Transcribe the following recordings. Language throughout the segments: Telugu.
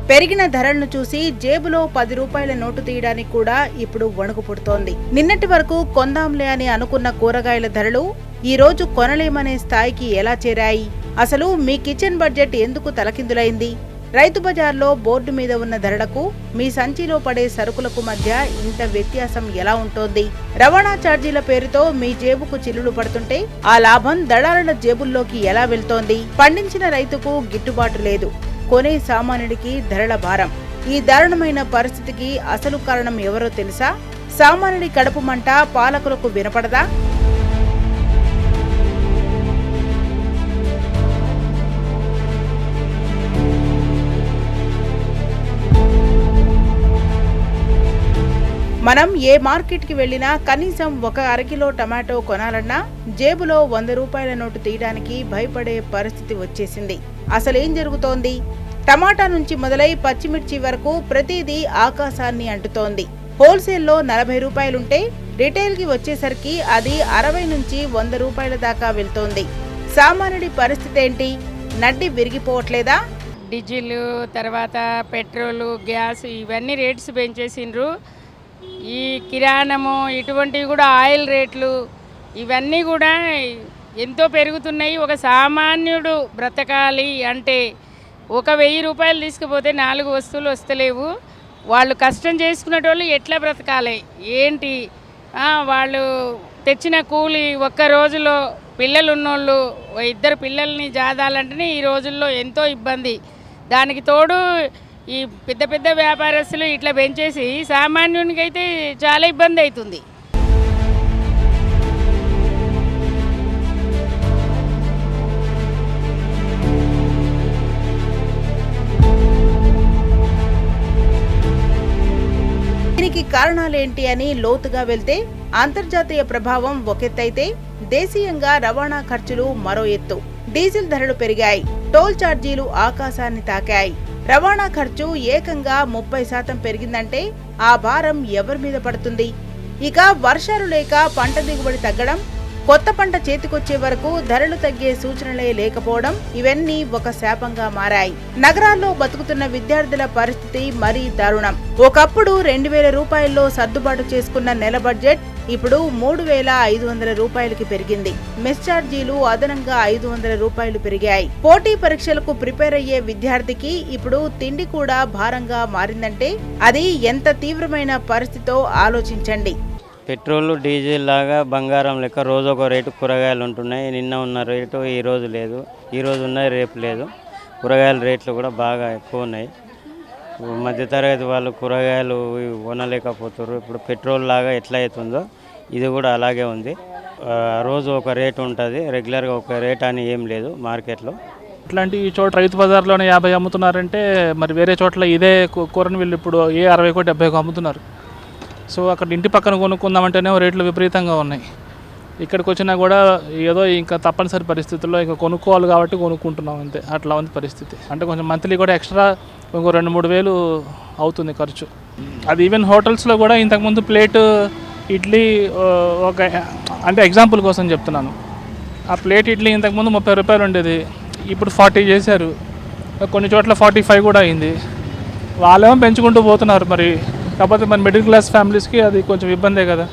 పెరిగిన ధరలను చూసి జేబులో 10 రూపాయల నోటు తీయడానికి కూడా ఇప్పుడు వణుకు పుడుతోంది. నిన్నటి వరకు కొందాంలే అని అనుకున్న కూరగాయల ధరలు ఈ రోజు కొనలేమనే స్థాయికి ఎలా చేరాయి? అసలు మీ కిచెన్ బడ్జెట్ ఎందుకు తలకిందులైంది? రైతు బజార్లో బోర్డు మీద ఉన్న ధరలకు మీ సంచిలో పడే సరుకులకు మధ్య ఇంత వ్యత్యాసం ఎలా ఉంటోంది? రవాణా ఛార్జీల పేరుతో మీ జేబుకు చిల్లులు పడుతుంటే ఆ లాభం దళారుల జేబుల్లోకి ఎలా వెళ్తోంది? పండించిన రైతుకు గిట్టుబాటు లేదు, కొనే సామాన్యుడికి ధరల భారం. ఈ దారుణమైన పరిస్థితికి అసలు కారణం ఎవరో తెలుసా? సామాన్యుడి కడుపు మంట పాలకులకు వినపడదా? మనం ఏ మార్కెట్ కి వెళ్లినా కనీసం ఒక అరకిలో టమాటో కొనాలన్నా జేబులో 100 రూపాయల నోటు తీయడానికి భయపడే పరిస్థితి వచ్చేసింది. అసలేం జరుగుతోంది? టమాటా నుంచి మొదలై పచ్చిమిర్చి వరకు ప్రతిదీ ఆకాశాన్ని అంటుతోంది. హోల్సేల్లో 40 రూపాయలుంటే రిటైల్ కి వచ్చేసరికి అది 60 నుంచి 100 రూపాయల దాకా వెళ్తోంది. సామాన్యుడి పరిస్థితి ఏంటి? నడ్డి విరిగిపోవట్లేదా? డీజిల్, తర్వాత పెట్రోలు, గ్యాస్ ఇవన్నీ రేట్స్ పెంచేసిండ్రు. ఈ కిరాణము ఇటువంటివి కూడా ఆయిల్ రేట్లు ఇవన్నీ కూడా ఎంతో పెరుగుతున్నాయి. ఒక సామాన్యుడు బ్రతకాలి అంటే ఒక 1000 రూపాయలు తీసుకుపోతే 4 వస్తువులు వస్తలేవు. వాళ్ళు కష్టం చేసుకునేటోళ్ళు ఎట్లా బ్రతకాలి ఏంటి? వాళ్ళు తెచ్చిన కూలి ఒక్క రోజులో పిల్లలు ఉన్నోళ్ళు 2 పిల్లల్ని జాదాలంటేనే ఈ రోజుల్లో ఎంతో ఇబ్బంది. దానికి తోడు ఈ పెద్ద పెద్ద వ్యాపారస్తులు ఇట్లా పెంచేసి సామాన్యునికైతే చాలా ఇబ్బంది అవుతుంది. దీనికి కారణాలేంటి అని లోతుగా వెళ్తే అంతర్జాతీయ ప్రభావం ఒకెత్తైతే దేశీయంగా రవాణా ఖర్చులు మరో ఎత్తు. డీజిల్ ధరలు పెరిగాయి, టోల్ ఛార్జీలు ఆకాశాన్ని తాకాయి. రవాణా ఖర్చు ఏకంగా 30% పెరిగిందంటే ఆ భారం ఎవరి మీద పడుతుంది? ఇక వర్షాలు లేక పంట దిగుబడి తగ్గడం, కొత్త పంట చేతికొచ్చే వరకు ధరలు తగ్గే సూచనలే లేకపోవడం ఇవన్నీ ఒక శాపంగా మారాయి. నగరాల్లో బతుకుతున్న విద్యార్థుల పరిస్థితి మరీ దారుణం. ఒకప్పుడు 2000 రూపాయల్లో సర్దుబాటు చేసుకున్న నెల బడ్జెట్ ఇప్పుడు 3500 రూపాయలకి పెరిగింది. మెస్ ఛార్జీలు అదనంగా 500 రూపాయలు పెరిగాయి. పోటీ పరీక్షలకు ప్రిపేర్ అయ్యే విద్యార్థికి ఇప్పుడు తిండి కూడా భారంగా మారిందంటే అది ఎంత తీవ్రమైన పరిస్థితో ఆలోచించండి. పెట్రోల్, డీజిల్ లాగా బంగారం లెక్క రోజు ఒక రేటు కూరగాయలు ఉంటున్నాయి. నిన్న ఉన్న రేటు ఈ రోజు లేదు, ఈ రోజు ఉన్నాయి రేపు లేదు. కూరగాయల రేట్లు కూడా బాగా ఎక్కువ ఉన్నాయి. మధ్యతరగతి వాళ్ళు కూరగాయలు కొనలేకపోతారు. ఇప్పుడు పెట్రోల్ లాగా ఎట్లా అవుతుందో ఇది కూడా అలాగే ఉంది. రోజు ఒక రేటు ఉంటుంది, రెగ్యులర్గా ఒక రేట్ అని ఏం లేదు మార్కెట్లో. ఇట్లాంటి ఈ చోట రైతు బజార్లోనే 50 అమ్ముతున్నారంటే మరి వేరే చోట్ల ఇదే కూరని వీళ్ళు ఇప్పుడు 60 70 అమ్ముతున్నారు. సో అక్కడ ఇంటి పక్కన కొనుక్కుందామంటేనే రేట్లు విపరీతంగా ఉన్నాయి. ఇక్కడికి వచ్చినా కూడా ఏదో ఇంకా తప్పనిసరి పరిస్థితుల్లో ఇంకా కొనుక్కోవాలి కాబట్టి కొనుక్కుంటున్నాం అంతే. అట్లా ఉంది పరిస్థితి. అంటే కొంచెం మంత్లీ కూడా ఎక్స్ట్రా ఇంకో 2-3 వేలు అవుతుంది ఖర్చు. అది ఈవెన్ హోటల్స్లో కూడా ఇంతకుముందు ప్లేట్ ఇడ్లీ ఒక అంటే ఎగ్జాంపుల్ కోసం చెప్తున్నాను, ఆ ప్లేట్ ఇడ్లీ ఇంతకుముందు 30 రూపాయలు ఉండేది, ఇప్పుడు 40 చేశారు. కొన్ని చోట్ల 45 కూడా అయింది. వాళ్ళేమో పెంచుకుంటూ పోతున్నారు. మరి కాకపోతే మన మిడిల్ క్లాస్ ఫ్యామిలీస్కి అది కొంచెం ఇబ్బందే కదా.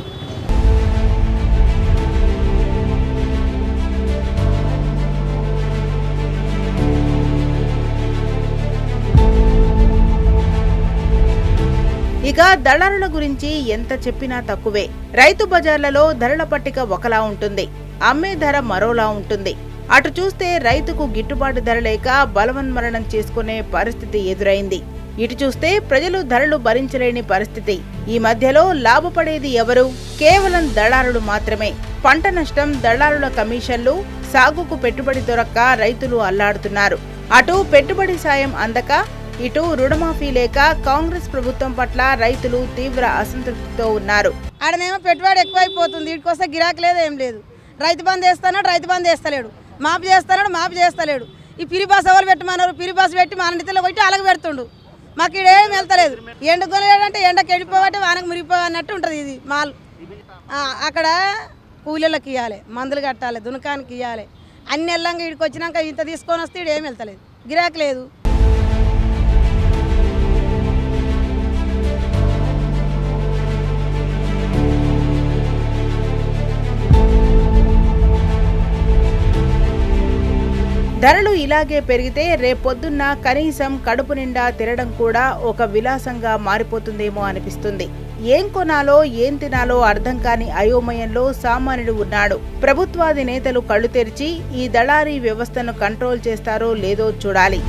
ఇక దళారుల గురించి ఎంత చెప్పినా తక్కువే. రైతు బజార్లలో ధరల పట్టిక ఒకలా ఉంటుంది, అమ్మే ధర మరోలా ఉంటుంది. అటు చూస్తే రైతుకు గిట్టుబాటు ధర లేక బలవన్మరణం చేసుకునే పరిస్థితి ఎదురైంది. ఇటు చూస్తే ప్రజలు ధరలు భరించలేని పరిస్థితి. ఈ మధ్యలో లాభపడేది ఎవరు? కేవలం దళారులు మాత్రమే. పంట నష్టం, దళారుల కమిషన్లు, సాగుకు పెట్టుబడి దొరక్క రైతులు అల్లాడుతున్నారు. అటు పెట్టుబడి సాయం అందక, ఇటు రుణమాఫీ లేక కాంగ్రెస్ ప్రభుత్వం పట్ల రైతులు తీవ్ర అసంతృప్తితో ఉన్నారు. ఆడనేమో పెట్టుబడి ఎక్కువైపోతుంది, వీటికొస్తే గిరాకీ లేదు, ఏం లేదు. రైతు బంధు వేస్తున్నాడు, రైతు బంధు వేస్తలేడు. మాపు చేస్తున్నాడు, మాపు చేస్తలేడు. ఈ పిరిబాస్ ఎవరు పెట్టమన్నారు? పిరిబాస్ పెట్టి మన నిధులు కొట్టి అలాగ పెడుతుండు. మాకు ఇడేం వెళ్తలేదు. ఎండుకోలేడంటే ఎండకి ఎండిపోవట్టే వానకు మురిగిపోవన్నట్టు ఉంటుంది ఇది మాల్. అక్కడ కూలీలకు ఇవ్వాలి, మందులు కట్టాలి, దునకానికి ఇవ్వాలి. అన్ని వెళ్ళంగా ఇక్కడికి వచ్చినాక ఇంత తీసుకొని వస్తే ఇడేం వెళ్తలేదు, గిరాకీ లేదు. ధరలు ఇలాగే పెరిగితే రేపొద్దున్న కనీసం కడుపు నిండా తినడం కూడా ఒక విలాసంగా మారిపోతుందేమో అనిపిస్తుంది. ఏం కొనాలో ఏం తినాలో అర్థం కాని అయోమయంలో సామాన్యుడు ఉన్నాడు. ప్రభుత్వాధినేతలు కళ్ళు తెరిచి ఈ దళారీ వ్యవస్థను కంట్రోల్ చేస్తారో లేదో చూడాలి.